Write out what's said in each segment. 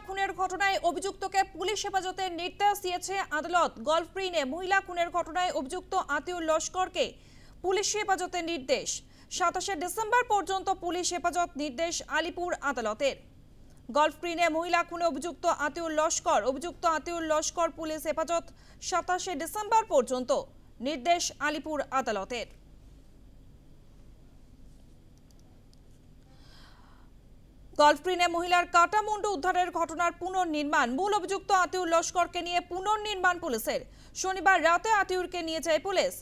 খুনের ঘটনায় অভিযুক্তকে পুলিশ হেফাজতের নির্দেশ দিয়েছে আদালত। গলফগ্রিনে মহিলা খুনের ঘটনায় অভিযুক্ত আতিউর লস্করকে পুলিশ হেফাজতের নির্দেশ। 27 ডিসেম্বর পর্যন্ত পুলিশ হেফাজত নির্দেশ আলিপুর আদালতের। গলফগ্রিনে মহিলা খুনে অভিযুক্ত আতিউর লস্কর পুলিশ হেফাজত 27 ডিসেম্বর পর্যন্ত নির্দেশ আলিপুর আদালতের। গলফগ্রিনে মহিলার কাটা মুন্ডু উদ্ধারের ঘটনার পুনর্নির্মাণ। মূল অভিযুক্ত আতিউর লস্করকে নিয়ে পুনর্নির্মাণ পুলিশের। শনিবার রাতে আতিউরকে নিয়ে যায় পুলিশ।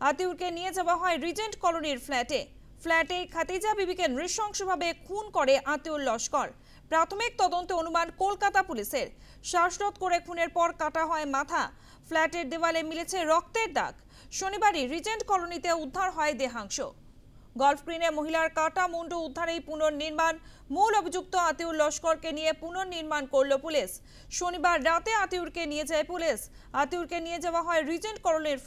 আতিউরকে নিয়ে যাওয়া হয় রিজেন্ট কলোনির ফ্ল্যাটে খাদিজা বিবিকে নৃশংসভাবে খুন করে আতিউর লস্কর। প্রাথমিক তদন্তে অনুমান কলকাতা পুলিশের। শ্বাসরোধ করে খুনের পর কাটা হয় মাথা। ফ্ল্যাটের দেওয়ালে মিলেছে রক্তের দাগ। শনিবারই রিজেন্ট কলোনিতে উদ্ধার হয় দেহাংশ। গলফগ্রিনে মহিলার কাটা মুন্ডু উদ্ধারেই পুনর্নির্মাণ। মূল অভিযুক্ত আতিউর লস্করকে নিয়ে পুনর্নির্মাণ করল পুলিশ। শনিবার রাতে আতিউরকে নিয়ে যায় পুলিশ। আতিউরকে নিয়ে যাওয়া হয় রিজেন্ট কলোনির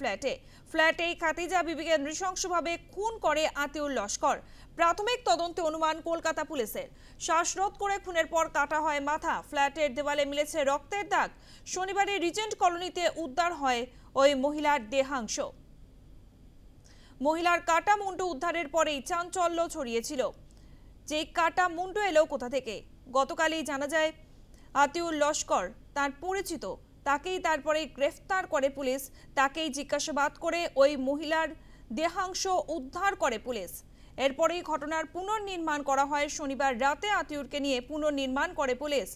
ফ্ল্যাটেই খাদিজা বিবিকে নৃশংসভাবে খুন করে আতিউর লস্কর। প্রাথমিক তদন্তে অনুমান কলকাতা পুলিশের। শ্বাসরোধ করে খুনের পর কাটা হয় মাথা। ফ্ল্যাটের দেওয়ালে মিলেছে রক্তের দাগ। শনিবারে রিজেন্ট কলোনিতে উদ্ধার হয় ওই মহিলার দেহাংশ। মহিলার কাটা মুন্ডু উদ্ধারের পরেই চাঞ্চল্য ছড়িয়েছিল। যে কাটা মুন্ডু এলো কোথা থেকে? গতকালই জানা যায় আতিউর লস্কর তার পরিচিত, তাকেই তারপরে গ্রেফতার করে পুলিশ। তাকেই জিজ্ঞাসাবাদ করে ওই মহিলার দেহাংশ উদ্ধার করে পুলিশ। এরপরেই ঘটনার পুনর্নির্মাণ করা হয়। শনিবার রাতে আতিউরকে নিয়ে পুনর্নির্মাণ করে পুলিশ।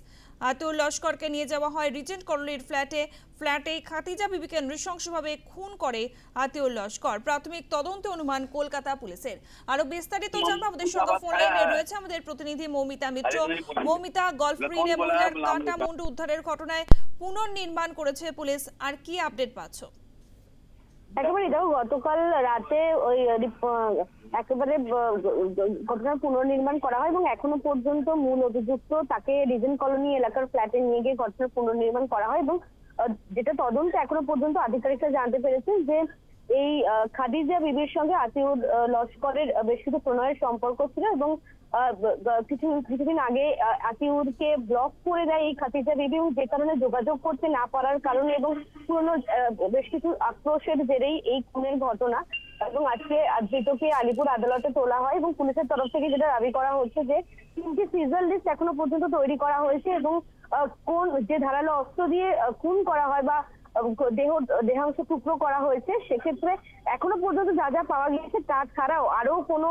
আতিউর লস্করকে নিয়ে যাওয়া হয় রিজেন্ট কলোনির ফ্ল্যাটেই খাদিজা বিবিকে নৃশংসভাবে খুন করে আতিউর লস্কর। প্রাথমিক তদন্তে অনুমান কলকাতা পুলিশের। আরো বিস্তারিত জানবো, আমাদের সঙ্গে ফোন লাইনে রয়েছে আমাদের প্রতিনিধি মৌমিতা মিত্র। মৌমিতা, গলফগ্রিনে মহিলার কাটা মুন্ডু উদ্ধারের ঘটনায় পুনর্নির্মাণ করেছে পুলিশ, আর কি আপডেট পাচ্ছ? একেবারে দেখো, গতকাল রাতে ওই একেবারে ঘটনার পুনর্নির্মাণ করা হয় এবং এখনো পর্যন্ত মূল অভিযুক্ত তাকে রিজেন্ট কলোনি এলাকার ফ্ল্যাটে নিয়ে গিয়ে ঘটনার পুনর্নির্মাণ করা হয়। এবং যেটা তদন্তে এখনো পর্যন্ত আধিকারিকরা জানতে পেরেছেন যে এই খাদিজা বিবির সঙ্গে আতিউর লস্করের বেশ কিছু প্রণয়ের সম্পর্ক ছিল এবং কিছুদিন আগে আতিউরকে ব্লক করে দেয় এই খাদিজা বিবি, এবং যে কারণে যোগাযোগ করতে না পারার কারণে এবং পুরনো বেশ কিছু আক্রোশের জেরেই এই খুনের ঘটনা। এবং আজকে ধৃতকে আলিপুর আদালতে তোলা হয় এবং পুলিশের তরফ থেকে যেটা দাবি করা হচ্ছে যে 3টি সিজার লিস্ট এখনো পর্যন্ত তৈরি করা হয়েছে এবং কোন যে ধারালো অস্ত্র দিয়ে খুন করা হয় বা দেহাংশ টুকরো করা হয়েছে, সেক্ষেত্রে এখনো পর্যন্ত যা যা পাওয়া গিয়েছে তা ছাড়াও আরো কোনো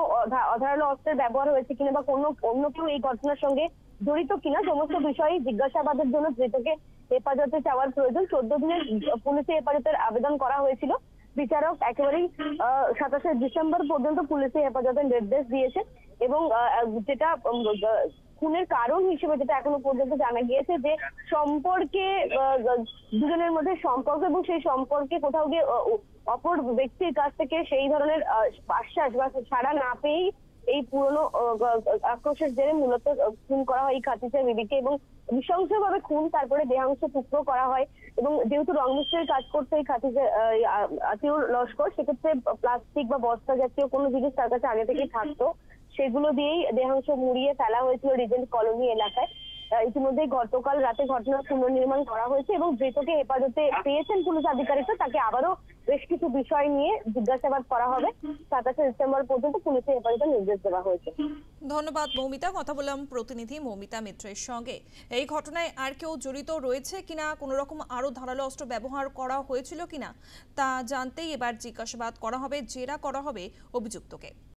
অধারালো অস্ত্রের ব্যবহার হয়েছে কিনা বা কোনো অন্য কেউ এই ঘটনার সঙ্গে জড়িত কিনা, সমস্ত বিষয়ে জিজ্ঞাসাবাদের জন্য ধৃতকে হেফাজতে চাওয়ার প্রয়োজন। 14 দিনের পুলিশে হেফাজতের আবেদন করা হয়েছিল। বিচারক একেবারেই 27 ডিসেম্বর পর্যন্ত পুলিশে হেফাজতের নির্দেশ দিয়েছে এবং যেটা খুনের কারণ হিসেবে যেটা এখনো পর্যন্ত জানা গিয়েছে যে সম্পর্কে দুজনের মধ্যে সম্পর্ক এবং সেই সম্পর্কে কোথাও গিয়ে অপর ব্যক্তির কাছ থেকে সেই ধরনের আশ্বাস বা ছাড়া না পেয়েই এই পুরনো আক্রোশের জেরে মূলত খুন করা হয় এই খাদিজা বিবিকে এবং নৃশংসভাবে খুন, তারপরে দেহাংশ টুকরো করা হয়। এবং যেহেতু রং মিস্ত্রির কাজ করতে এই খাদিজা আতিউর লস্কর, সেক্ষেত্রে প্লাস্টিক বা বস্তা জাতীয় কোনো জিনিস তার কাছে আগে থেকেই থাকতো, সেগুলো দিয়েই দেহাংশ মুড়িয়ে ফেলা হয়েছিল রিজেন্ট কলোনি এলাকায়। ইতিমধ্যেই গতকাল রাতে ঘটনার পুনর্নির্মাণ করা হয়েছে এবং ধৃতকে হেফাজতে পেয়েছেন পুলিশ আধিকারিকরা। তাকে আবারও বেশ কিছু বিষয় নিয়ে জিজ্ঞাসাবাদ করা হবে। 27 ডিসেম্বর পর্যন্ত পুলিশের হেফাজতে নির্দেশ দেওয়া হয়েছে। ধন্যবাদ মৌমিতা। কথা বললাম প্রতিনিধি মৌমিতা মিত্রের সঙ্গে। এই ঘটনায় আর কেউ জড়িত রয়েছে কিনা, কোনো রকম আরো ধারালো অস্ত্র ব্যবহার করা হয়েছিল কিনা তা জানতেই এবার জিজ্ঞাসাবাদ করা হবে, জেরা করা হবে অভিযুক্তকে।